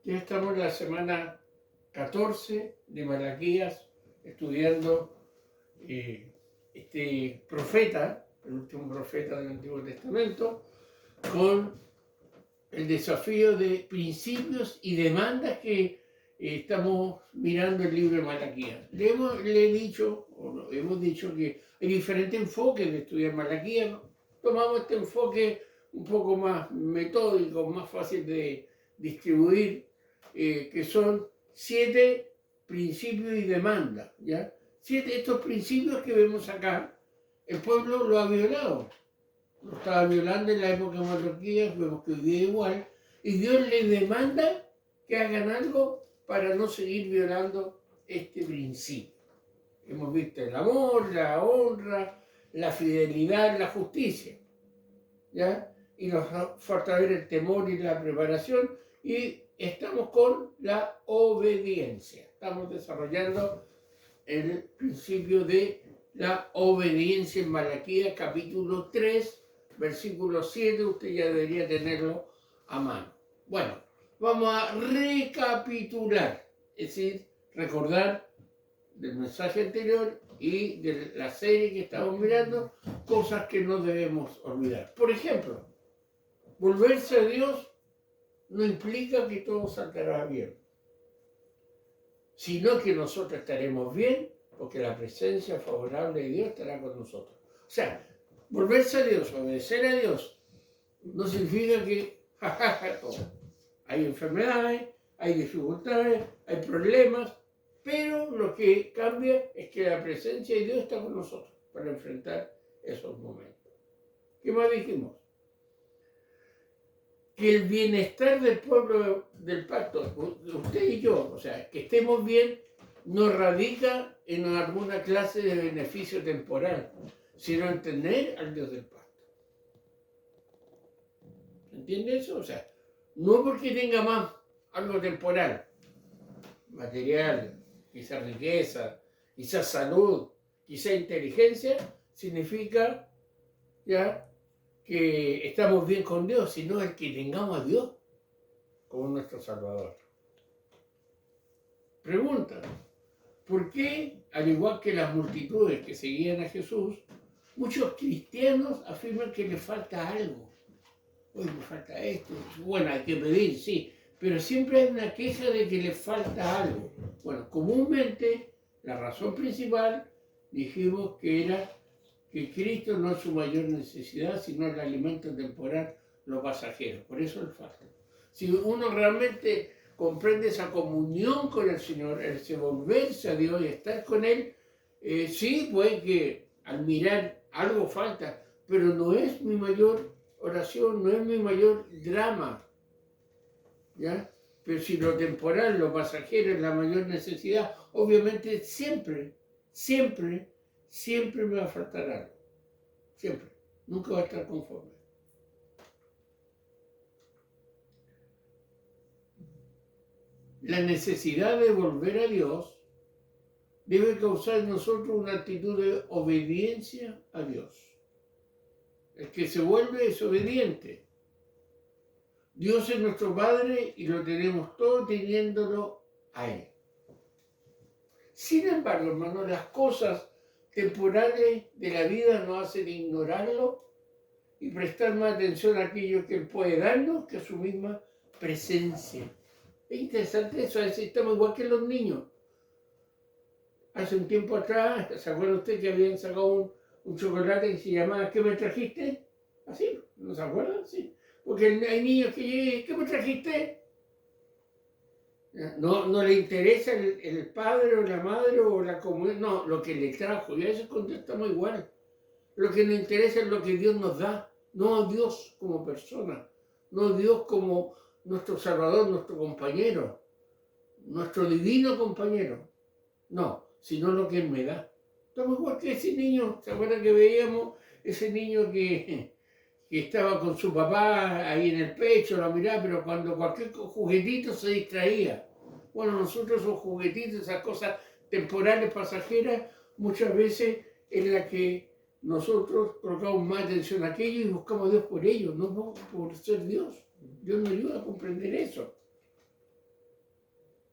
Ya estamos en la semana 14 de Malaquías, estudiando este profeta, el último profeta del Antiguo Testamento, con el desafío de principios y demandas que estamos mirando el libro de Malaquías. Hemos dicho que hay diferentes enfoques de estudiar Malaquías. Tomamos este enfoque un poco más metódico, más fácil de distribuir, que son 7 principios y demandas, ¿ya? Estos principios que vemos acá, el pueblo lo ha violado. Lo estaba violando en la época de Malaquías, vemos que hoy día igual, y Dios le demanda que hagan algo para no seguir violando este principio. Hemos visto el amor, la honra, la fidelidad, la justicia, ¿ya? Y nos falta ver el temor y la preparación, y estamos con la obediencia. Estamos desarrollando el principio de la obediencia en Malaquías, capítulo 3, versículo 7, usted ya debería tenerlo a mano. Bueno, vamos a recapitular, es decir, recordar del mensaje anterior y de la serie que estamos mirando, cosas que no debemos olvidar. Por ejemplo, volverse a Dios no implica que todo saldrá bien, sino que nosotros estaremos bien porque la presencia favorable de Dios estará con nosotros. O sea, volverse a Dios, obedecer a Dios, no significa que hay enfermedades, hay dificultades, hay problemas, pero lo que cambia es que la presencia de Dios está con nosotros para enfrentar esos momentos. ¿Qué más dijimos? Que el bienestar del pueblo del pacto, usted y yo, o sea, que estemos bien, no radica en alguna clase de beneficio temporal, sino en tener al Dios del pacto. ¿Entiende eso? O sea, no porque tenga más algo temporal, material, quizás riqueza, quizás salud, quizás inteligencia, significa ya que estamos bien con Dios, sino el que tengamos a Dios como nuestro Salvador. Pregunta, ¿por qué, al igual que las multitudes que seguían a Jesús, muchos cristianos afirman que les falta algo? Hoy me falta esto. Bueno, hay que pedir, sí, pero siempre hay una queja de que les falta algo. Bueno, comúnmente la razón principal dijimos que era que Cristo no es su mayor necesidad, sino el alimento temporal, lo pasajero. Por eso le falta. Si uno realmente comprende esa comunión con el Señor, ese volverse a Dios y estar con Él, sí, puede que al mirar algo falta, pero no es mi mayor oración, no es mi mayor drama, ¿ya? Pero si lo temporal, lo pasajero es la mayor necesidad, obviamente siempre me va a faltar algo. Siempre. Nunca va a estar conforme. La necesidad de volver a Dios debe causar en nosotros una actitud de obediencia a Dios. El que se vuelve es obediente. Dios es nuestro Padre y lo tenemos todo teniéndolo a Él. Sin embargo, hermanos, las cosas temporales de la vida nos hacen ignorarlo y prestar más atención a aquello que Él puede darnos que a su misma presencia. Es interesante eso, a veces estamos igual que los niños. Hace un tiempo atrás, ¿se acuerda usted que habían sacado un chocolate que se llamaba ¿qué me trajiste? ¿Así? ¿No se acuerdan? Sí. Porque hay niños que llegan, ¿qué me trajiste? No le interesa el padre o la madre o la comunidad, no, lo que le trajo. Y a veces contestamos igual. Lo que nos interesa es lo que Dios nos da, no a Dios como persona, no a Dios como nuestro Salvador, nuestro compañero, nuestro divino compañero. No, sino lo que Él me da. Estamos igual que ese niño, ¿se acuerdan que veíamos ese niño que estaba con su papá ahí en el pecho, lo miraba, pero cuando cualquier juguetito se distraía? Bueno, nosotros esos juguetitos, esas cosas temporales, pasajeras, muchas veces es la que nosotros colocamos más atención a aquello y buscamos a Dios por ello, no por ser Dios. Dios nos ayuda a comprender eso.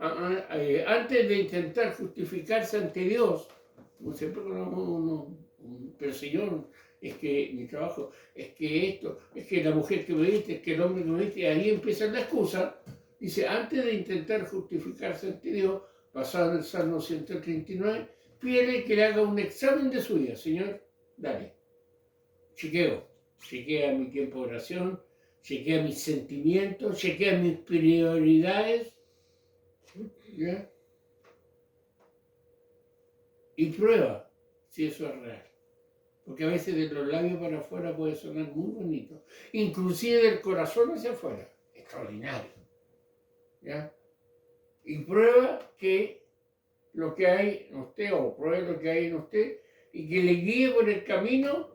antes de intentar justificarse ante Dios, como siempre pero Señor, es que mi trabajo, es que esto, es que la mujer que me diste, es que el hombre que me diste, y ahí empieza la excusa. Dice, antes de intentar justificarse ante Dios, basado en el Salmo 139, pide que le haga un examen de su vida. Señor, dale, chequea mi tiempo de oración, chequea mis sentimientos, chequea mis prioridades, ¿ya? Y prueba si eso es real. Porque a veces de los labios para afuera puede sonar muy bonito. Inclusive del corazón hacia afuera. Extraordinario. ¿Ya? Y prueba que lo que hay en usted, o pruebe lo que hay en usted, y que le guíe por el camino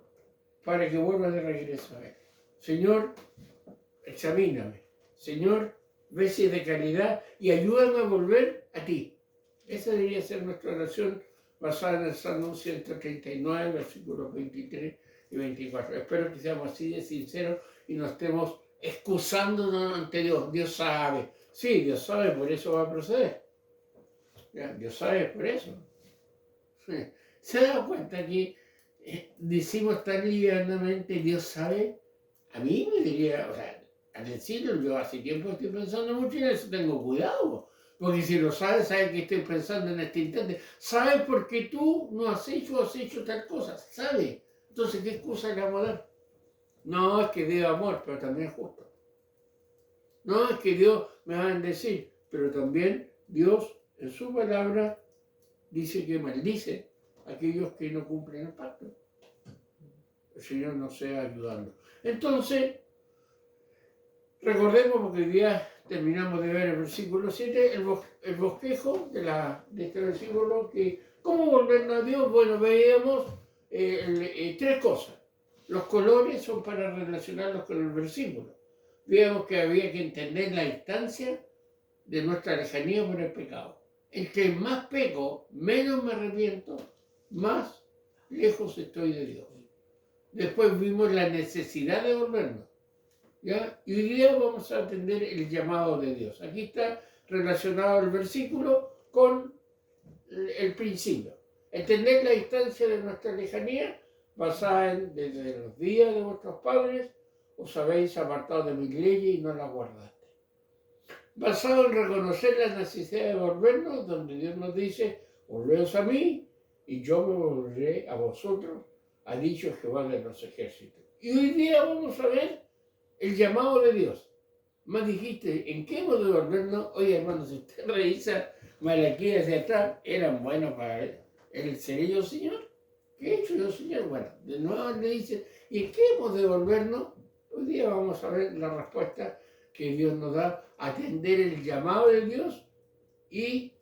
para que vuelva de regreso a Él. Señor, examíname. Señor, ve si es de calidad y ayúdame a volver a ti. Esa debería ser nuestra oración basada en el Salmo 139, versículos 23 y 24. Espero que seamos así de sinceros y no estemos excusándonos ante Dios. Dios sabe. Sí, Dios sabe, por eso va a proceder. ¿Ya? Dios sabe por eso. Sí. ¿Se da cuenta que decimos tan livianamente, Dios sabe? A mí me diría, o sea, al decirlo, yo hace tiempo estoy pensando mucho en eso, tengo cuidado. Porque si lo sabes, sabes que estoy pensando en este instante. Sabes por qué tú no has hecho tal cosa. Sabes. Entonces, ¿qué excusa le vamos a dar? No, es que Dios es amor, pero también es justo. No, es que Dios me va a bendecir, pero también Dios en su palabra dice que maldice a aquellos que no cumplen el pacto. El Señor nos sea ayudando. Entonces, recordemos, porque hoy día terminamos de ver el versículo 7, el bosquejo de este versículo, que ¿cómo volvernos a Dios? Bueno, veíamos tres cosas. Los colores son para relacionarlos con el versículo. Veíamos que había que entender la distancia de nuestra lejanía por el pecado. Entre más peco, menos me arrepiento, más lejos estoy de Dios. Después vimos la necesidad de volvernos. ¿Ya? Y hoy día vamos a atender el llamado de Dios. Aquí está relacionado el versículo con el principio. Entender la distancia de nuestra lejanía basada en desde los días de vuestros padres os habéis apartado de mis leyes y no las guardaste. Basado en reconocer la necesidad de volvernos, donde Dios nos dice, volveos a mí y yo me volveré a vosotros, ha dicho Jehová de los ejércitos. Y hoy día vamos a ver el llamado de Dios. Más dijiste, ¿en qué hemos de volvernos? Oye, hermano, si usted revisa Malaquías de atrás, eran buenos para él. ¿El seré yo, Señor? ¿Qué he hecho yo, Señor? Bueno, de nuevo le dice, ¿y en qué hemos de volvernos? Hoy día vamos a ver la respuesta que Dios nos da, atender el llamado de Dios y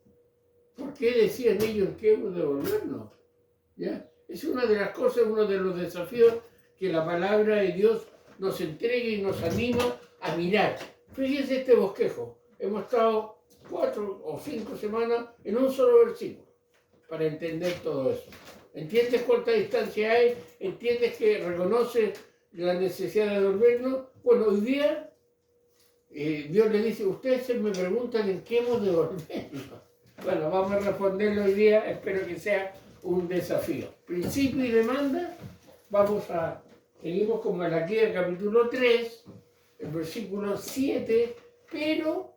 por qué decían ellos en qué hemos de volvernos. ¿Ya? Es una de las cosas, uno de los desafíos que la palabra de Dios nos entrega y nos anima a mirar. Fíjense este bosquejo. Hemos estado 4 o 5 semanas en un solo versículo para entender todo eso. ¿Entiendes cuánta distancia hay? ¿Entiendes que reconoce la necesidad de volvernos? Bueno, hoy día Dios le dice, ustedes me preguntan en qué hemos de volvernos. Bueno, vamos a responderlo hoy día, espero que sea un desafío. Principio y demanda, seguimos con Malaquías capítulo 3, el versículo 7, pero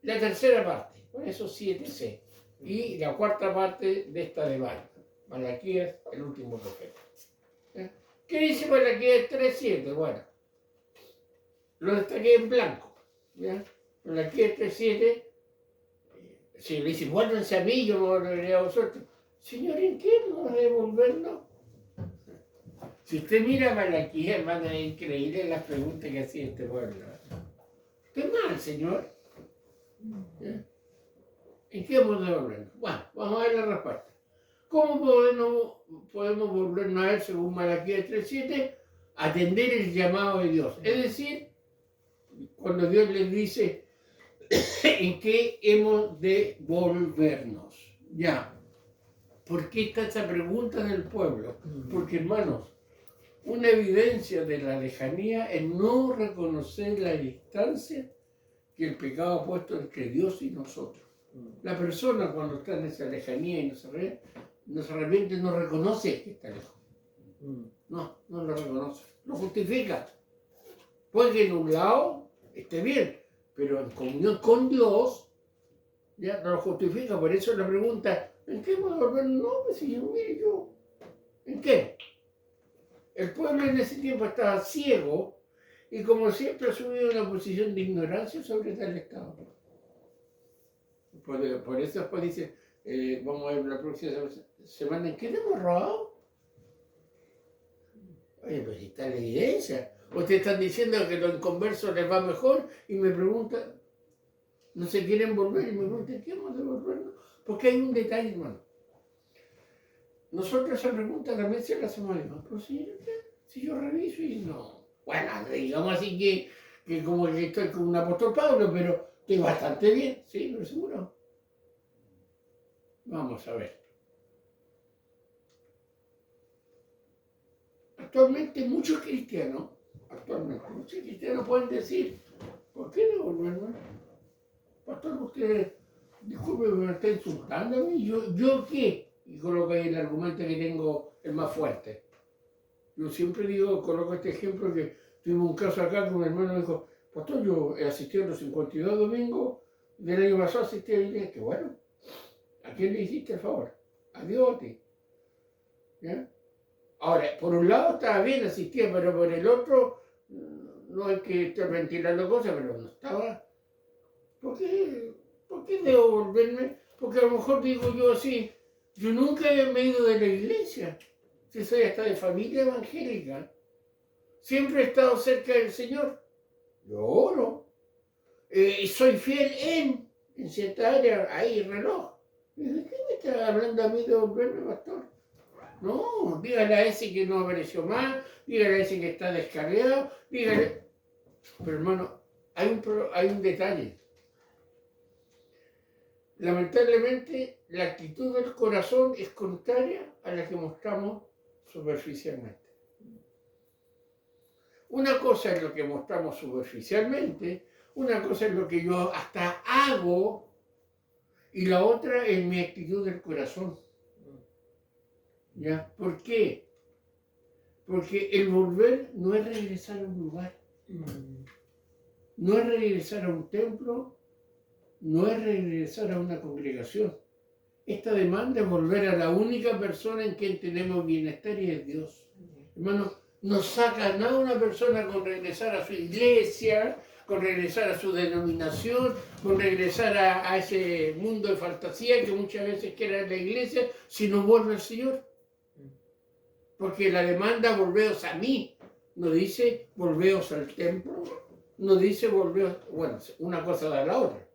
la tercera parte, por eso 7c, y la cuarta parte de esta demanda. Malaquías, el último profeta. ¿Qué dice Malaquías 3.7? Bueno, lo destaqué en blanco. ¿Ya? Malaquías 3.7, si le dice, vuélvanse a mí, yo me volveré a vosotros. Señor, ¿en qué hemos de volvernos? Si usted mira Malaquías, hermano, es increíble las preguntas que hacía este pueblo. ¿Qué mal, Señor? ¿Ya? ¿En qué hemos de volvernos? Bueno, vamos a ver la respuesta. ¿Cómo podemos volvernos a él según Malaquías 3.7? Atender el llamado de Dios. Es decir, cuando Dios les dice en qué hemos de volvernos. Ya. ¿Por qué está esa pregunta del pueblo? Porque, hermanos, una evidencia de la lejanía es no reconocer la distancia que el pecado ha puesto entre Dios y nosotros. La persona cuando está en esa lejanía y no se arrepiente, no reconoce que está lejos. No lo reconoce. Lo justifica. Puede que en un lado esté bien, pero en comunión con Dios ya no lo justifica. Por eso la pregunta, ¿en qué puedo volver? No, pues si yo, mire yo, ¿en qué? El pueblo en ese tiempo estaba ciego y como siempre ha subido una posición de ignorancia sobre tal estado. Por eso después dice, vamos a ver la próxima semana, ¿en qué le hemos robado? Oye, pues está la evidencia. Ustedes están diciendo que los inconversos les va mejor y me preguntan, no se quieren volver y me preguntan, ¿qué hemos de volvernos? Porque hay un detalle, hermano. Nosotros esa pregunta también se la hacemos a Dios. Pero si yo reviso y no. Bueno, digamos así que como que estoy como un apóstol Pablo, pero estoy bastante bien, sí, pero seguro. Vamos a ver. Actualmente muchos cristianos pueden decir, ¿por qué no volvernos? Pastor, usted, disculpe, me está insultando a mí. ¿Yo qué? Y coloco ahí el argumento que tengo el más fuerte. Yo siempre digo, coloco este ejemplo que tuvimos un caso acá que un hermano me dijo, pastor, yo he asistido a los 52 domingos del año pasado, asistí a la iglesia. Que bueno, ¿a quién le hiciste el favor? A Dios, a ti. ¿Ya? Ahora, por un lado estaba bien, asistía, pero por el otro, no es que esté ventilando cosas, pero no estaba. ¿Por qué debo volverme? Porque a lo mejor digo yo así, yo nunca me he ido de la iglesia, si soy hasta de familia evangélica, siempre he estado cerca del Señor, yo oro, soy fiel en cierta área, ahí reloj. ¿De qué me está hablando a mí de volverme, pastor? No, dígale a ese que no apareció más, dígale a ese que está descarriado, dígale... Pero hermano, hay un detalle. Lamentablemente, la actitud del corazón es contraria a la que mostramos superficialmente. Una cosa es lo que mostramos superficialmente, una cosa es lo que yo hasta hago, y la otra es mi actitud del corazón. ¿Ya? ¿Por qué? Porque el volver no es regresar a un lugar, no es regresar a un templo, no es regresar a una congregación. Esta demanda es volver a la única persona en quien tenemos bienestar y es Dios. Hermano, no saca nada una persona con regresar a su iglesia, con regresar a su denominación, con regresar a ese mundo de fantasía que muchas veces quiere la iglesia, si no vuelve al Señor. Porque la demanda, volveos a mí, no dice volveos al templo, no dice volveos, bueno, una cosa da la otra.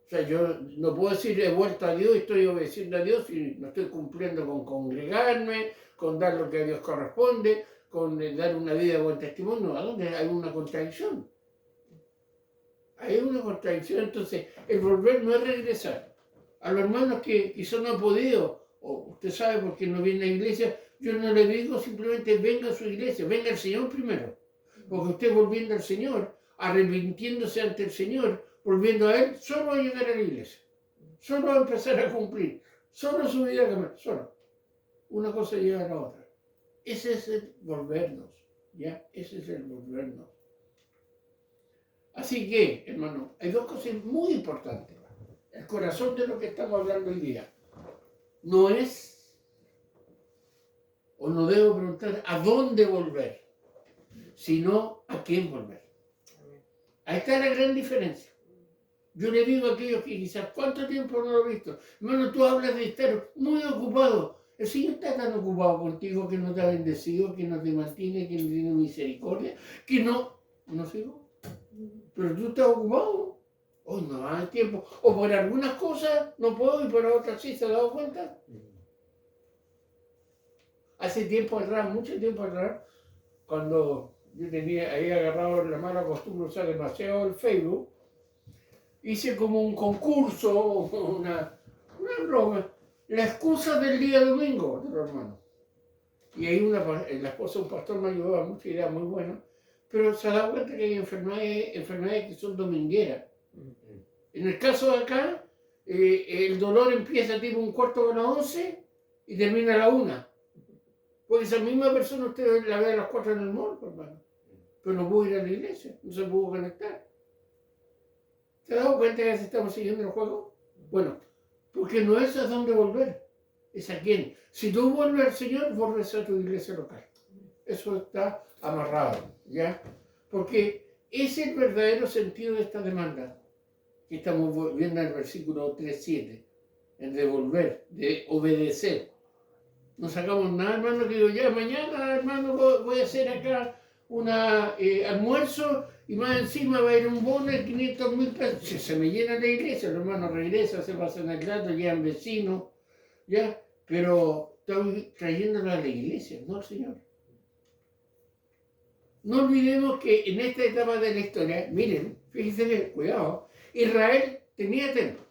O sea, yo no puedo decir he vuelto a Dios y estoy obedeciendo a Dios y no estoy cumpliendo con congregarme, con dar lo que a Dios corresponde, con dar una vida de buen testimonio. ¿A dónde hay una contradicción? Hay una contradicción. Entonces, el volver no es regresar. A los hermanos que quizás no han podido, o usted sabe por qué no viene a la iglesia, yo no le digo simplemente venga a su iglesia, venga al Señor primero. Porque usted volviendo al Señor, arrepintiéndose ante el Señor, volviendo a Él, solo va a llegar a la iglesia, solo va a empezar a cumplir, solo su vida a cambiar, solo. Una cosa lleva a la otra. Ese es el volvernos, ¿ya? Ese es el volvernos. Así que, hermano, hay dos cosas muy importantes. El corazón de lo que estamos hablando hoy día no es, o no debo preguntar a dónde volver, sino a quién volver. Ahí está la gran diferencia. Yo le digo a aquellos que quizás, ¿cuánto tiempo no lo he visto? Hermano, tú hablas de estar muy ocupado. El Señor está tan ocupado contigo que no te ha bendecido, que no te mantiene, que no tiene misericordia, que no sigo. Pero tú estás ocupado. Hoy no hay tiempo. O por algunas cosas no puedo y por otras sí, ¿se ha dado cuenta? Hace tiempo atrás, mucho tiempo atrás, cuando yo había agarrado la mala costumbre de usar demasiado el Facebook, hice como un concurso, una broma, la excusa del día domingo de los hermanos. Y ahí la esposa de un pastor me ayudaba mucho, idea muy buena, pero se ha dado cuenta que hay enfermedades que son domingueras. En el caso de acá, el dolor empieza tipo un cuarto para las 11 y termina a la 1. Porque esa misma persona usted la ve a las 4 en el mall, hermano. Pero no pudo ir a la iglesia, no se pudo conectar. ¿Se ha dado cuenta que estamos siguiendo el juego? Bueno, porque no es a dónde volver, es a quién. Si tú vuelves al Señor, vuelves a tu iglesia local. Eso está amarrado, ¿ya? Porque es el verdadero sentido de esta demanda que estamos viendo en el versículo 3:7, el de volver, de obedecer. No sacamos nada, hermano, que digo, ya mañana, hermano, voy a hacer acá un almuerzo y más encima va a ir un bono de 500.000 pesos. Se me llena la iglesia, los hermanos regresan, se pasan el rato, llegan vecinos, ¿ya? Pero estoy trayéndolo a la iglesia, no al Señor. No olvidemos que en esta etapa de la historia, miren, fíjense bien, cuidado, Israel tenía templo,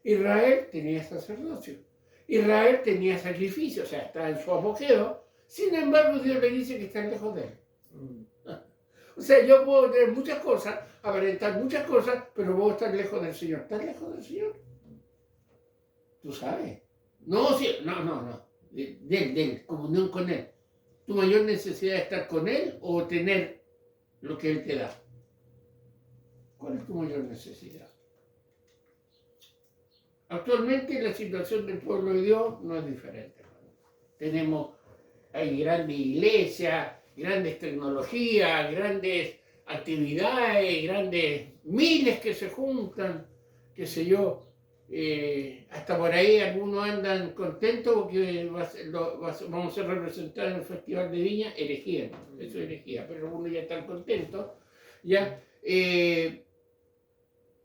Israel tenía sacerdocio, Israel tenía sacrificio, o sea, está en su apogeo. Sin embargo, Dios le dice que está lejos de él. O sea, yo puedo tener muchas cosas, aparentar muchas cosas, pero puedo estar lejos del Señor. ¿Estás lejos del Señor? Tú sabes. No, sí, no. De él, comunión con Él. ¿Tu mayor necesidad es estar con Él o tener lo que Él te da? ¿Cuál es tu mayor necesidad? Actualmente la situación del pueblo de Dios no es diferente. Hay grandes iglesias, grandes tecnologías, grandes actividades, grandes miles que se juntan, qué sé yo. Hasta por ahí algunos andan contentos porque vamos a ser representados en el Festival de Viña, herejía, eso es herejía, pero algunos ya están contentos, ¿ya?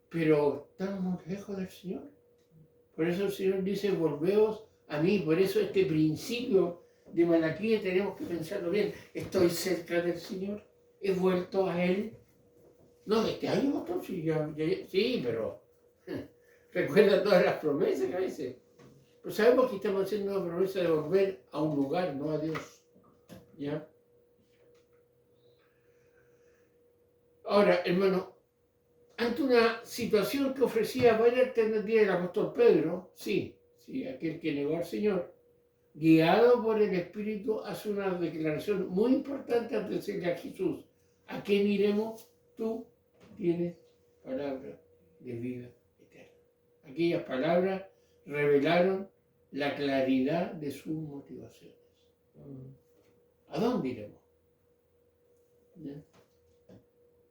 Pero estamos lejos del Señor. Por eso el Señor dice, volveos a mí. Por eso este principio de Malaquías tenemos que pensarlo bien. Estoy cerca del Señor, he vuelto a Él. No, de este año, pastor, sí, pero recuerda todas las promesas que a veces. Pero sabemos que estamos haciendo una promesa de volver a un lugar, no a Dios. ¿Ya? Ahora, hermano, ante una situación que ofrecía varias alternativas del apóstol Pedro, sí, aquel que negó al Señor, guiado por el Espíritu, hace una declaración muy importante antes de decirle a Jesús, ¿a quién iremos? Tú tienes palabra de vida eterna. Aquellas palabras revelaron la claridad de sus motivaciones. ¿A dónde iremos? ¿Ya?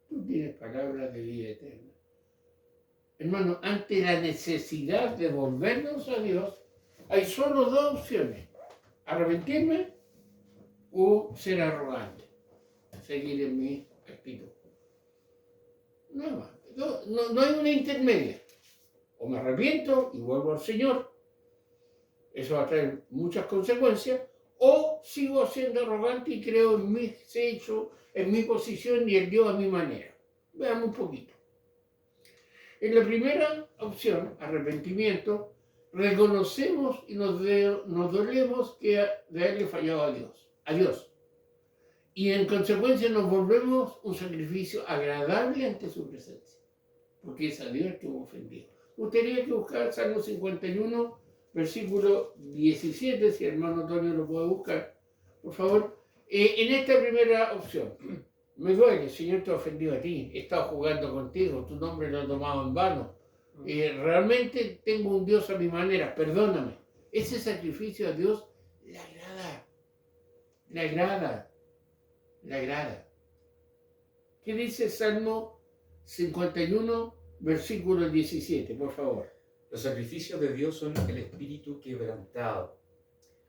Tú tienes palabras de vida eterna. Hermano, ante la necesidad de volvernos a Dios, hay solo dos opciones. Arrepentirme o ser arrogante. Seguir en mi actitud. Nada más. No hay una intermedia. O me arrepiento y vuelvo al Señor. Eso va a traer muchas consecuencias. O sigo siendo arrogante y creo en mis hechos, en mi posición y en Dios a mi manera. Veamos un poquito. En la primera opción, arrepentimiento, reconocemos y nos dolemos de haberle fallado a Dios. Y en consecuencia nos volvemos un sacrificio agradable ante su presencia. Porque es a Dios que hemos ofendido. Gustaría que buscar Salmo 51, versículo 17, si el hermano Antonio lo puede buscar, por favor. En esta primera opción, me duele, el Señor te ha ofendido a ti, he estado jugando contigo, tu nombre lo he tomado en vano. Realmente tengo un Dios a mi manera, perdóname. Ese sacrificio a Dios le agrada. Le agrada. Le agrada. ¿Qué dice Salmo 51, versículo 17, por favor? Los sacrificios de Dios son el espíritu quebrantado.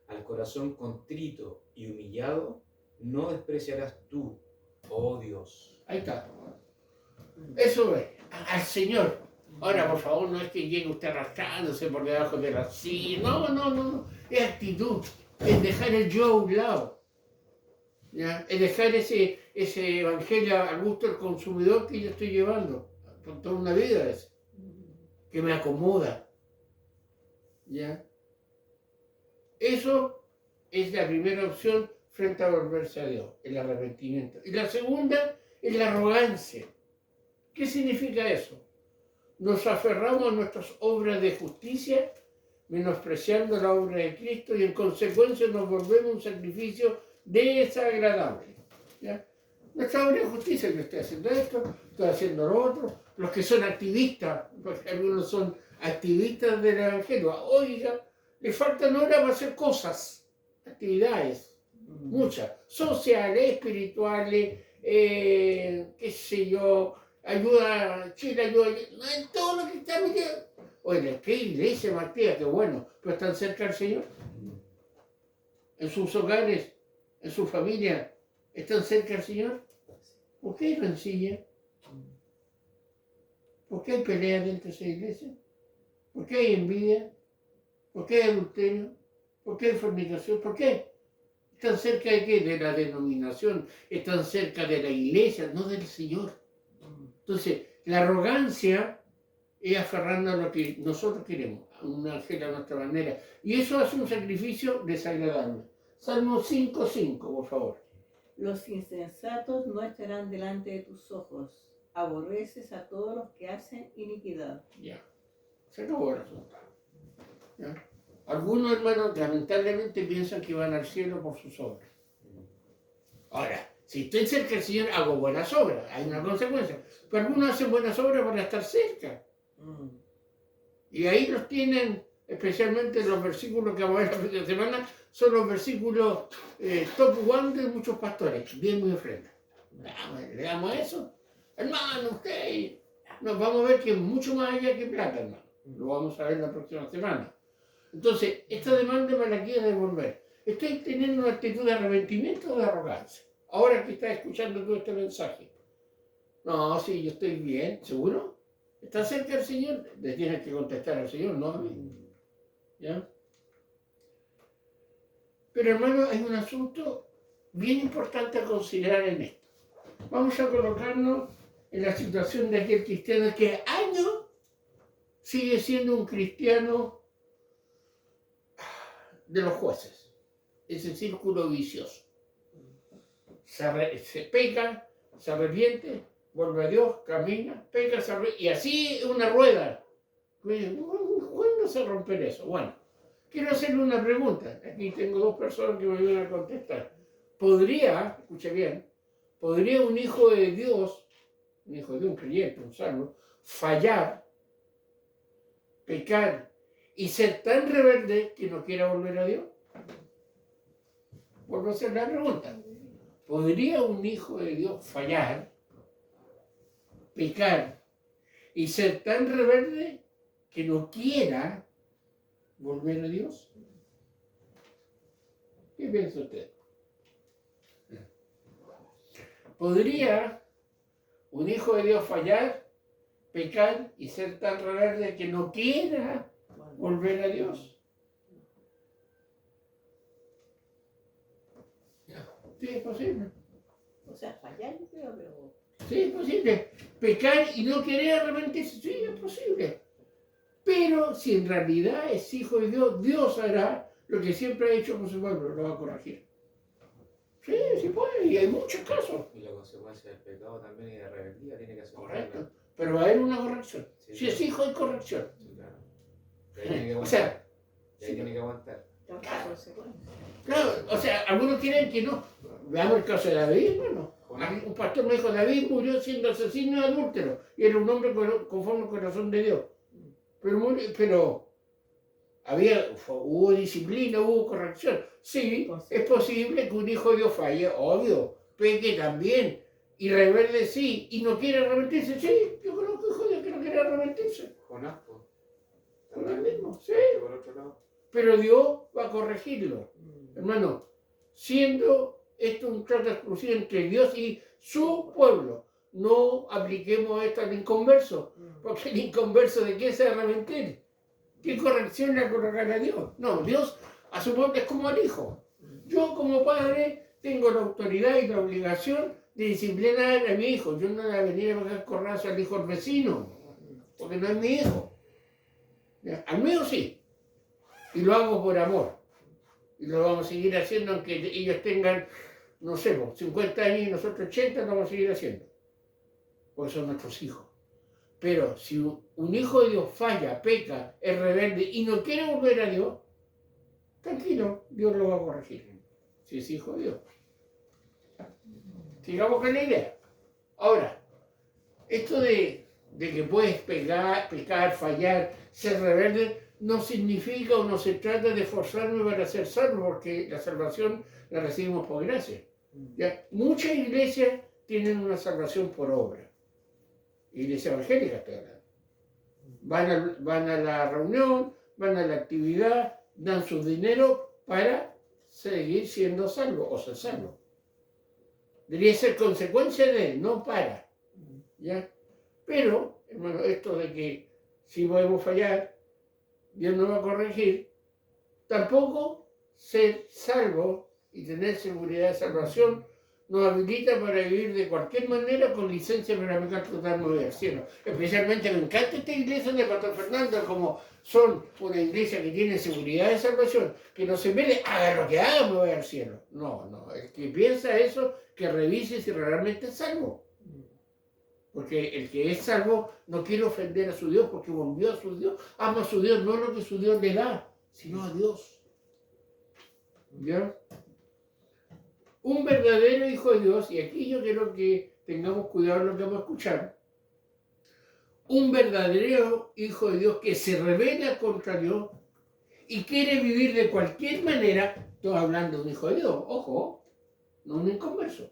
Al corazón contrito y humillado no despreciarás tú, oh Dios. Ahí está. Eso es, al Señor. Ahora, por favor, no es que llegue usted arrastrándose por debajo de la silla. No. Es actitud. Es dejar el yo a un lado. ¿Ya? Es dejar ese evangelio al gusto del consumidor que yo estoy llevando. Por toda una vida es. Que me acomoda. ¿Ya? Eso es la primera opción frente a volverse a Dios, el arrepentimiento. Y la segunda es la arrogancia. ¿Qué significa eso? nos aferramos a nuestras obras de justicia, menospreciando la obra de Cristo y en consecuencia nos volvemos un sacrificio desagradable. ¿Ya? Nuestra obra de justicia, yo estoy haciendo esto, estoy haciendo lo otro, los que son activistas, porque algunos son activistas del Evangelio, oiga, le faltan horas para hacer cosas, actividades, muchas, sociales, espirituales, qué sé yo, ayuda, Chile ayuda, en todo lo que está metido. Oye, qué iglesia más activa, qué bueno, pero están cerca del Señor. En sus hogares, en su familia, están cerca del Señor. ¿Por qué hay rencilla? ¿Por qué hay peleas dentro de esa iglesia? ¿Por qué hay envidia? ¿Por qué hay adulterio? ¿Por qué hay fornicación? ¿Por qué? ¿Están cerca de qué? De la denominación. Están cerca de la iglesia, no del Señor. Entonces, la arrogancia es aferrarnos a lo que nosotros queremos, a un ángel a nuestra manera. Y eso hace un sacrificio desagradable. Salmo 5:5, por favor. Los insensatos no estarán delante de tus ojos. Aborreces a todos los que hacen iniquidad. Ya, se acabó el asunto. ¿Ya? Algunos hermanos lamentablemente piensan que van al cielo por sus obras. Ahora, si estoy cerca del Señor, hago buenas obras, hay una consecuencia. Pero algunos hacen buenas obras para estar cerca. Y ahí los tienen, especialmente los versículos que vamos a ver la próxima semana, son los versículos top one de muchos pastores, bien muy ofrenda. ¿Le damos eso? Hermano, usted, nos vamos a ver que es mucho más allá que plata, hermano. Lo vamos a ver la próxima semana. Entonces, esta demanda me la quiere devolver. Estoy teniendo una actitud de arrepentimiento o de arrogancia. Ahora que estás escuchando todo este mensaje. No, sí, yo estoy bien, ¿seguro? ¿Está cerca del Señor? Le tienes que contestar al Señor, no a mí. ¿Ya? Pero hermano, hay un asunto bien importante a considerar en esto. Vamos a colocarnos en la situación de aquel cristiano que años sigue siendo un cristiano de los jueces. Ese círculo vicioso. Se peca, se arrepiente, vuelve a Dios, camina, peca, se arrepiente, y así una rueda. ¿Cuándo se rompe eso? Bueno, quiero hacerle una pregunta. Aquí tengo dos personas que me van a contestar. ¿Podría, escuche bien, podría un hijo de Dios, un hijo de un creyente, un salvo, fallar, pecar y ser tan rebelde que no quiera volver a Dios? Vuelvo a hacer la pregunta. ¿Podría un hijo de Dios fallar, pecar y ser tan rebelde que no quiera volver a Dios? ¿Qué piensa usted? ¿Podría un hijo de Dios fallar, pecar y ser tan rebelde que no quiera volver a Dios? Sí, es posible. O sea, fallar, yo creo, pero... Sí, es posible. Pecar y no querer arrepentirse, sí, es posible. Pero si en realidad es hijo de Dios, Dios hará lo que siempre ha hecho con su pueblo, lo va a corregir. Sí, sí puede, y hay muchos casos. Y la consecuencia del pecado también y de rebeldía tiene que aceptarla. Correcto. Pero va a haber una corrección. Sí, Si es hijo, hay corrección. Sí, claro. Y ahí tiene que O aguantar. sea, Y ahí tiene que aguantar. claro, o sea, algunos quieren que no. Veamos el caso de David, bueno. Un pastor me dijo, David murió siendo asesino y adúltero. Y era un hombre conforme al corazón de Dios. Pero hubo disciplina, hubo corrección. Sí, es posible que un hijo de Dios falle, obvio. Peque también. Y rebelde sí. Y no quiere arrepentirse, sí. Yo conozco hijos de Dios que no quieren arrepentirse. Jonás, pues. Con el mismo, sí. Por otro lado. Pero Dios va a corregirlo. Hermano, siendo esto un trato exclusivo entre Dios y su pueblo, no apliquemos esto al inconverso, porque el inconverso ¿de qué se va a arrepentir? ¿Qué corrección le colocará a Dios? No, Dios a su pueblo es como al hijo. Yo como padre tengo la autoridad y la obligación de disciplinar a mi hijo. Yo no le voy a venir a pegar corrazo al hijo del vecino, porque no es mi hijo. Al mío sí. Y lo hago por amor. Y lo vamos a seguir haciendo aunque ellos tengan, no sé, 50 años y nosotros 80, lo vamos a seguir haciendo. Porque son nuestros hijos. Pero si un hijo de Dios falla, peca, es rebelde y no quiere volver a Dios, tranquilo, Dios lo va a corregir. Si es hijo de Dios. Sigamos con la idea. Ahora, esto de que puedes pecar, fallar, ser rebelde, no significa o no se trata de forzarme para ser salvo, porque la salvación la recibimos por gracia. ¿Ya? Muchas iglesias tienen una salvación por obra. Iglesia evangélica estoy hablando. Van a la reunión, van a la actividad, dan su dinero para seguir siendo salvos o ser salvos. Debería ser consecuencia de, no para. ¿Ya? Pero, hermano, esto de que si podemos fallar, Dios nos va a corregir, tampoco ser salvo y tener seguridad de salvación nos habilita para vivir de cualquier manera con licencia para pecar total me voy al cielo. Especialmente me encanta esta iglesia de Pastor Fernando, como son una iglesia que tiene seguridad de salvación, que no se mete, haga lo que haga, me voy al cielo. No, el que piensa eso, que revise si realmente es salvo. Porque el que es salvo no quiere ofender a su Dios porque volvió a su Dios, ama a su Dios, no lo que su Dios le da, sino a Dios. ¿Ya? Un verdadero hijo de Dios, y aquí yo quiero que tengamos cuidado en lo que vamos a escuchar, un verdadero hijo de Dios que se revela contra Dios y quiere vivir de cualquier manera, estoy hablando de un hijo de Dios, ojo, no un inconverso.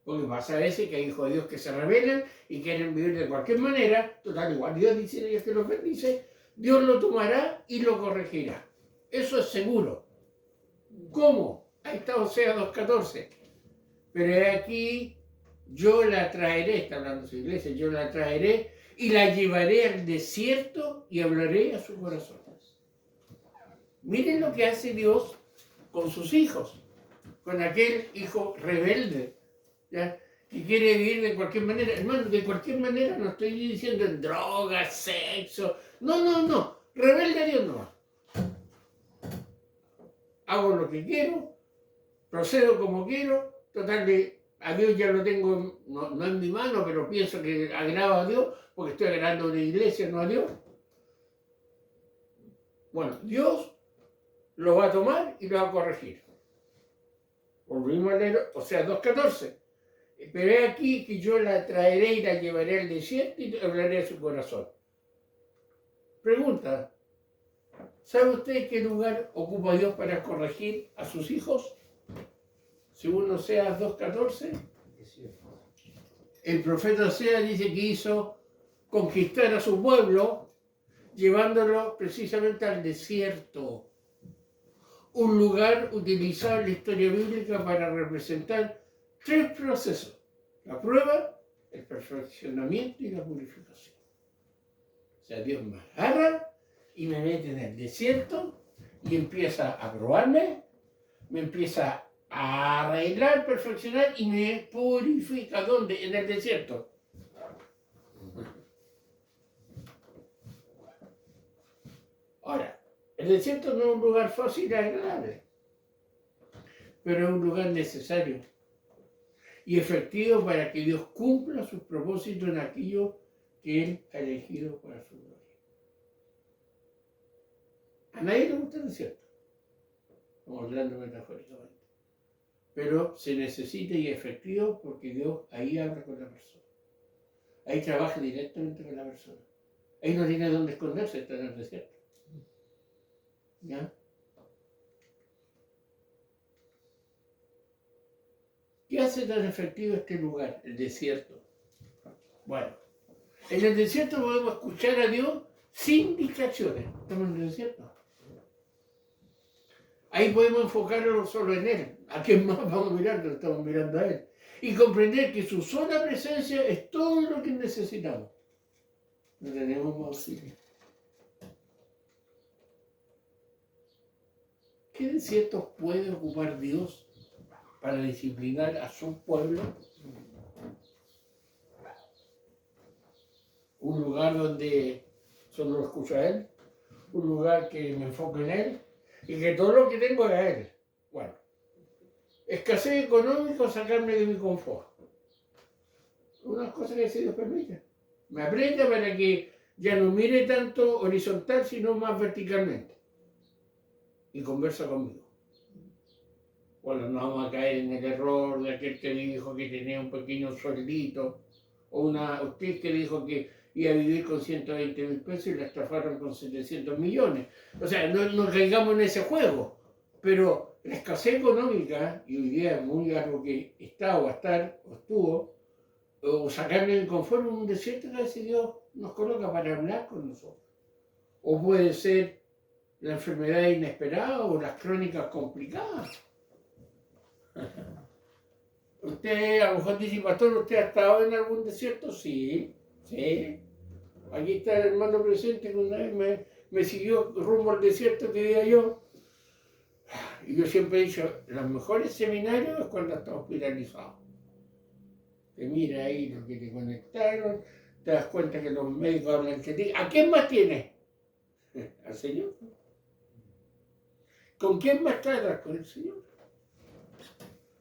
Porque pasa a veces que hay hijos de Dios que se rebelan y quieren vivir de cualquier manera, total, igual Dios dice que los bendice, Dios lo tomará y lo corregirá. Eso es seguro. ¿Cómo? Ahí está Oseas 2:14. Pero aquí yo la traeré, está hablando su iglesia, yo la traeré y la llevaré al desierto y hablaré a su corazón. Miren lo que hace Dios con sus hijos, con aquel hijo rebelde, ¿ya? Que quiere vivir de cualquier manera. Hermano, de cualquier manera no estoy diciendo en drogas, sexo. No. Rebelde a Dios no. Hago lo que quiero, procedo como quiero, total de a Dios ya lo tengo, no en mi mano, pero pienso que agrado a Dios, porque estoy agradando a una iglesia, no a Dios. Bueno, Dios lo va a tomar y lo va a corregir. Volvimos a leer, o sea, 2:14. Pero he aquí que yo la traeré y la llevaré al desierto y hablaré a su corazón. Pregunta, ¿sabe usted qué lugar ocupa Dios para corregir a sus hijos? Según Oseas 2:14, el profeta Oseas dice que hizo conquistar a su pueblo llevándolo precisamente al desierto. Un lugar utilizado en la historia bíblica para representar 3 procesos: la prueba, el perfeccionamiento y la purificación. O sea, Dios me agarra y me mete en el desierto y empieza a probarme, me empieza a arreglar, perfeccionar y me purifica. ¿Dónde? En el desierto. Ahora, el desierto no es un lugar fácil y agradable, pero es un lugar necesario y efectivo para que Dios cumpla sus propósitos en aquello que Él ha elegido para su gloria. A nadie le gusta el desierto, estamos hablando metafóricamente, pero se necesita y es efectivo porque Dios ahí habla con la persona, ahí trabaja directamente con la persona, ahí no tiene dónde esconderse, está en el desierto. ¿Ya? ¿Qué hace tan efectivo este lugar, el desierto? Bueno, en el desierto podemos escuchar a Dios sin distracciones. Estamos en el desierto. Ahí podemos enfocarnos solo en Él. ¿A quién más vamos mirando? Estamos mirando a Él. Y comprender que su sola presencia es todo lo que necesitamos. No tenemos más auxilio. ¿Qué desiertos puede ocupar Dios para disciplinar a su pueblo? Un lugar donde solo lo escucho a Él, un lugar que me enfoco en Él y que todo lo que tengo es a Él. Bueno, escasez económica, sacarme de mi confort. Unas cosas que Dios permite. Me aprieta para que ya no mire tanto horizontal, sino más verticalmente. Y conversa conmigo. Bueno, no vamos a caer en el error de aquel que dijo que tenía un pequeño sueldito, o una usted que dijo que iba a vivir con 120.000 pesos y la estafaron con 700 millones. O sea, no caigamos en ese juego. Pero la escasez económica, y hoy día es muy algo que está o va a estar, o estuvo, o sacarme del confort en un desierto que a veces Dios nos coloca para hablar con nosotros. O puede ser la enfermedad inesperada o las crónicas complicadas. Usted a lo mejor dice, pastor, ¿usted ha estado en algún desierto? Sí, sí. Aquí está el hermano presente que una vez me siguió rumbo al desierto que vivía yo. Y yo siempre he dicho, los mejores seminarios es cuando estás hospitalizado. Te mira ahí lo que te conectaron, te das cuenta que los médicos hablan de ti. ¿A quién más tienes? Al Señor. ¿Con quién más tratas? Con el Señor.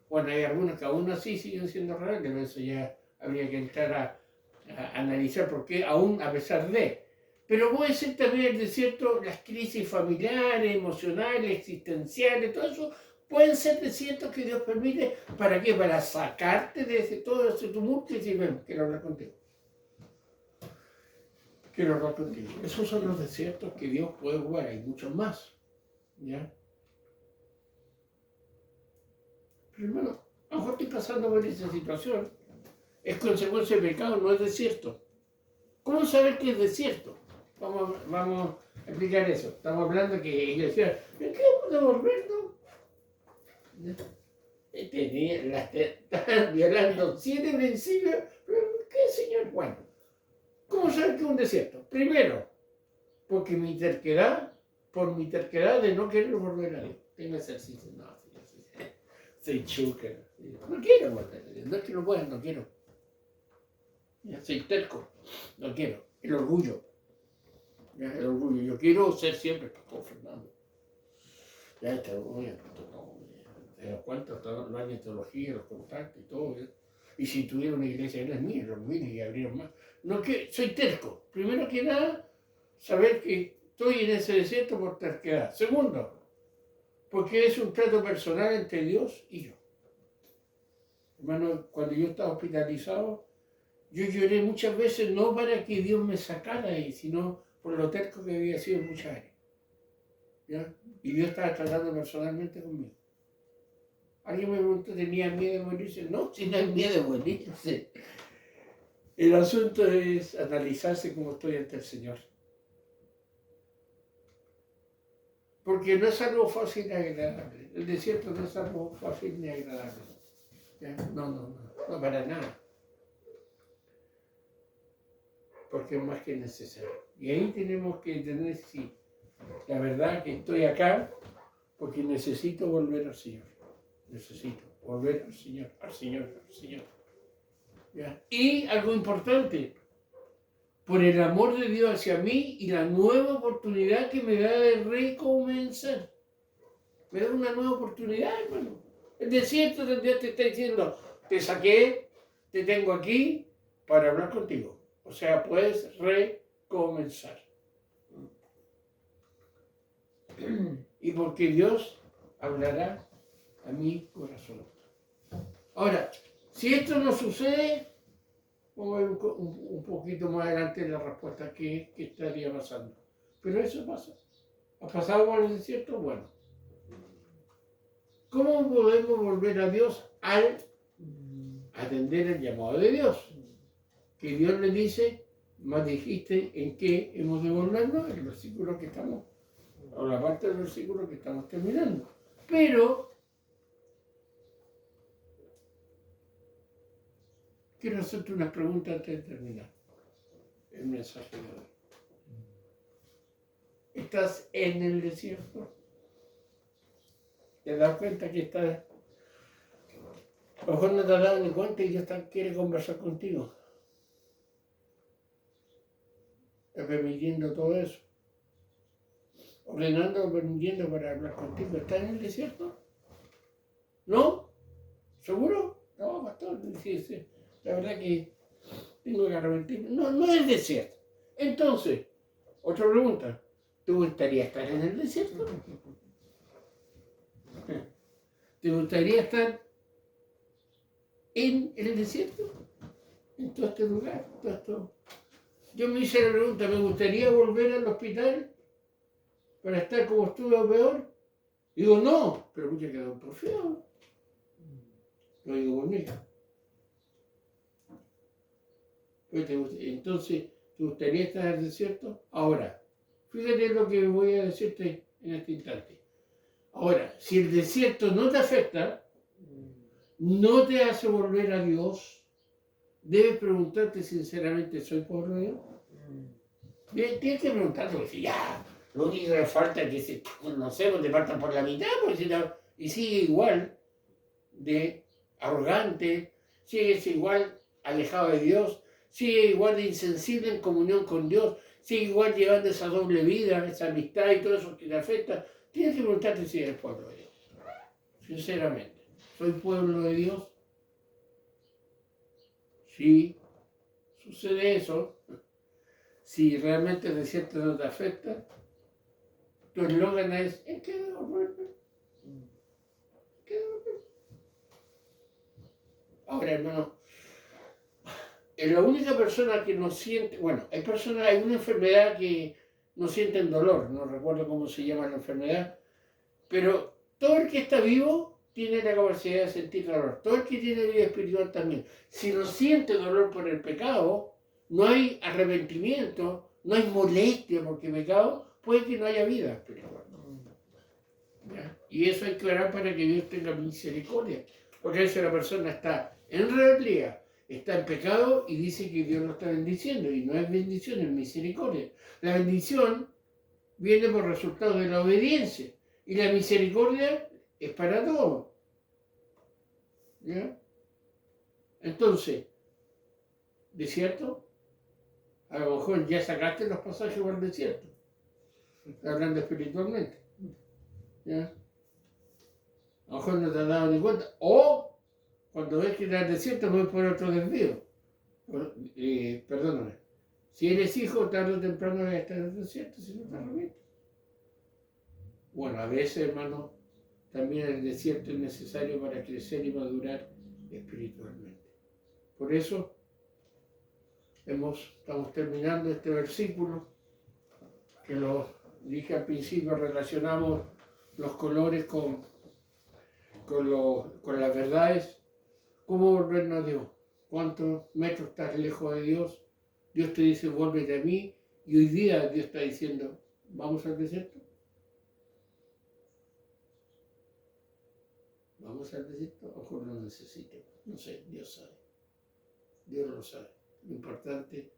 Bueno, hay algunos que aún así siguen siendo rebeldes, pero eso ya habría que entrar a analizar por qué, aún a pesar de. Pero puede ser también el desierto, las crisis familiares, emocionales, existenciales, todo eso, pueden ser desiertos que Dios permite. ¿Para qué? Para sacarte de todo ese tumulto y decir, ven, quiero hablar contigo. Quiero hablar contigo. Esos son los desiertos que Dios puede jugar, hay muchos más. ¿Ya? Pero hermano, a lo mejor estoy pasando por esa situación. Es consecuencia del pecado, no es desierto. ¿Cómo saber qué es desierto? Vamos a explicar eso. Estamos hablando que ellos decían, ¿en qué podemos vernos? Estaban violando 7 principios. ¿Qué, Señor? Bueno, ¿cómo saber que es un desierto? Primero, porque por mi terquedad de no querer volver a Dios. Tengo ejercicio, no, soy chuca. No quiero volver a Dios. No es que no pueda, no quiero. Soy terco, no quiero. El orgullo. El orgullo. Yo quiero ser siempre el pastor Fernando. Ya está, te das cuenta, todos los años de teología, los contactos y todo. Y si tuviera una iglesia era mía, los miles y abrieron más. No, que soy terco. Primero que nada, saber que estoy en ese desierto por terquedad. Segundo, porque es un trato personal entre Dios y yo. Hermano, cuando yo estaba hospitalizado, yo lloré muchas veces no para que Dios me sacara ahí, sino por lo terco que había sido en muchas áreas. ¿Ya? Y Dios estaba tratando personalmente conmigo. Alguien me preguntó, ¿tenía miedo de morirse? No, si no hay miedo de morirse. El asunto es analizarse como estoy ante el Señor. Porque no es algo fácil ni agradable. El desierto no es algo fácil ni agradable. ¿Ya? No, para nada. Porque es más que necesario. Y ahí tenemos que tener, sí, la verdad que estoy acá porque necesito volver al Señor. Necesito volver al Señor, al Señor. ¿Ya? Y algo importante, por el amor de Dios hacia mí y la nueva oportunidad que me da de recomenzar. Me da una nueva oportunidad, hermano. El desierto donde Dios te está diciendo, te saqué, te tengo aquí para hablar contigo. O sea, puedes recomenzar. Y porque Dios hablará a mi corazón. Ahora, si esto no sucede, vamos a ver un poquito más adelante la respuesta que estaría pasando. Pero eso pasa. ¿Ha pasado por el desierto? Bueno. ¿Cómo podemos volver a Dios al atender el llamado de Dios? Que Dios le dice, más dijiste en qué hemos de volvernos, el versículo que estamos, o la parte del versículo que estamos terminando. Pero quiero hacerte una pregunta antes de terminar el mensaje de hoy. ¿Estás en el desierto? ¿Te das cuenta que estás? A lo mejor no te has dado ni cuenta y Dios quiere conversar contigo. Está permitiendo todo eso. Ordenando o permitiendo para hablar contigo. ¿Estás en el desierto? ¿No? ¿Seguro? No, pastor. Sí. La verdad que tengo que arrepentirme. No, no es desierto. Entonces, otra pregunta. ¿Te gustaría estar en el desierto? ¿Te gustaría estar en el desierto? En todo este lugar, todo esto. Yo me hice la pregunta, ¿me gustaría volver al hospital para estar como estuve o peor? Digo, no, pero mucha quedó porfiado. Lo digo por mí. Entonces, ¿te gustaría estar en el desierto? Ahora, fíjate lo que voy a decirte en este instante. Ahora, si el desierto no te afecta, no te hace volver a Dios, debes preguntarte sinceramente, ¿soy pueblo de Dios? Bien, tienes que preguntarte, porque si ya, lo único que falta es que se, no sé, te partan por la mitad, porque si no, y sigue igual de arrogante, sigues igual alejado de Dios, sigue igual de insensible en comunión con Dios, sigue igual llevando esa doble vida, esa amistad y todo eso que te afecta. Tienes que preguntarte si eres pueblo de Dios. Sinceramente, ¿soy pueblo de Dios? Si sucede eso, si realmente el desierto no te afecta, tu eslogan es, ¿en qué debo volverme? ¿Qué debo volverme? Ahora, hermano, es la única persona que no siente, bueno, hay una enfermedad que no sienten dolor, no recuerdo cómo se llama la enfermedad, pero todo el que está vivo tiene la capacidad de sentir dolor, todo el que tiene vida espiritual también. Si no siente dolor por el pecado, no hay arrepentimiento, no hay molestia porque pecado, puede que no haya vida espiritual. ¿Ya? Y eso hay que orar para que Dios tenga misericordia, porque a veces la persona está en rebeldía, está en pecado y dice que Dios lo está bendiciendo, y no es bendición, es misericordia. La bendición viene por resultado de la obediencia, y la misericordia es para todos. ¿Ya? Entonces, ¿desierto? A lo mejor ya sacaste los pasajes por el desierto, hablando espiritualmente. ¿Ya? A lo mejor no te has dado ni cuenta. O cuando ves que estás en el desierto, no es por otro desvío. Perdóname. Si eres hijo, tarde o temprano vas a estar en el desierto si no te arrepientes. Bueno, a veces, hermano, también el desierto es necesario para crecer y madurar espiritualmente. Por eso estamos terminando este versículo, que lo dije al principio, relacionamos los colores con las verdades. ¿Cómo volvernos a Dios? ¿Cuántos metros estás lejos de Dios? Dios te dice, vuélvete a mí, y hoy día Dios está diciendo, ¿vamos al desierto? ¿Vamos al desierto? O mejor lo necesito. No sé, Dios sabe. Dios lo sabe. Lo importante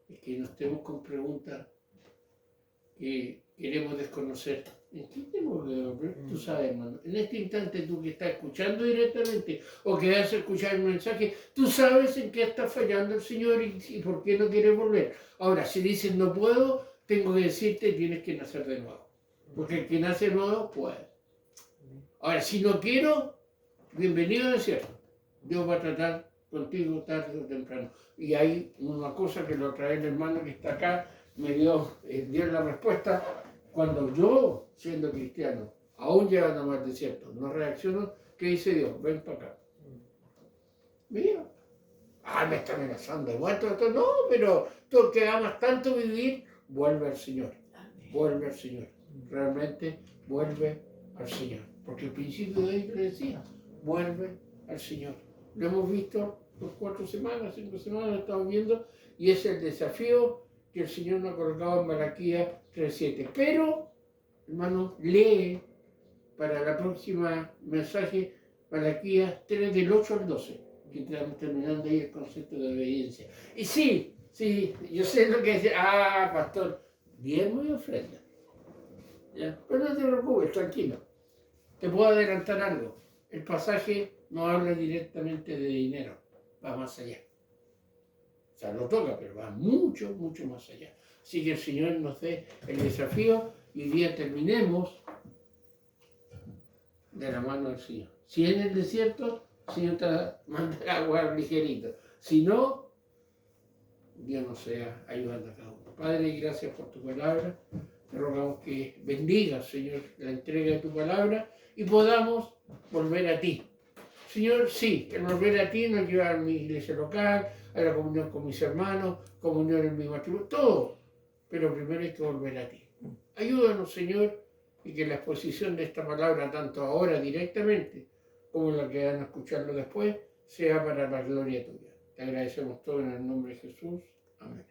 es que no estemos con preguntas que queremos desconocer. ¿En qué tengo que volver? Tú sabes, hermano. En este instante, tú que estás escuchando directamente o que vas a escuchar el mensaje, tú sabes en qué está fallando el Señor y por qué no quieres volver. Ahora, si dices no puedo, tengo que decirte tienes que nacer de nuevo. Porque el que nace de nuevo puede. Ahora, si no quiero, bienvenido al desierto. Dios va a tratar contigo tarde o temprano. Y hay una cosa que lo trae el hermano que está acá, me dio la respuesta. Cuando yo, siendo cristiano, aún llegando más desierto, no reacciono, ¿qué dice Dios? Ven para acá. Mira. Me está amenazando de muerto. No, pero tú que amas tanto vivir, vuelve al Señor. Vuelve al Señor. Realmente vuelve al Señor. Porque el principio de hoy le decía, vuelve al Señor. Lo hemos visto por 4 semanas, 5 semanas, lo estamos viendo, y es el desafío que el Señor nos ha colocado en Malaquías 3:7. Pero, hermano, lee para la próxima mensaje Malaquías 3 del 8 al 12, que estamos terminando ahí el concepto de obediencia. Y sí, yo sé lo que dice, pastor, diezmo y ofrenda. ¿Ya? Pero no te preocupes, tranquilo. Te puedo adelantar algo. El pasaje no habla directamente de dinero, va más allá. O sea, lo toca, pero va mucho, mucho más allá. Así que el Señor nos dé el desafío y hoy día terminemos de la mano del Señor. Si en el desierto, el Señor te mandará agua ligerito. Si no, Dios nos sea ayudando a cada uno. Padre, gracias por tu palabra. Te rogamos que bendigas, Señor, la entrega de tu palabra y podamos volver a ti. Señor, sí, el volver a ti nos lleva a mi iglesia local, a la comunión con mis hermanos, comunión en mi matrimonio, todo. Pero primero hay que volver a ti. Ayúdanos, Señor, y que la exposición de esta palabra, tanto ahora directamente como la que van a escucharlo después, sea para la gloria tuya. Te agradecemos todo en el nombre de Jesús. Amén.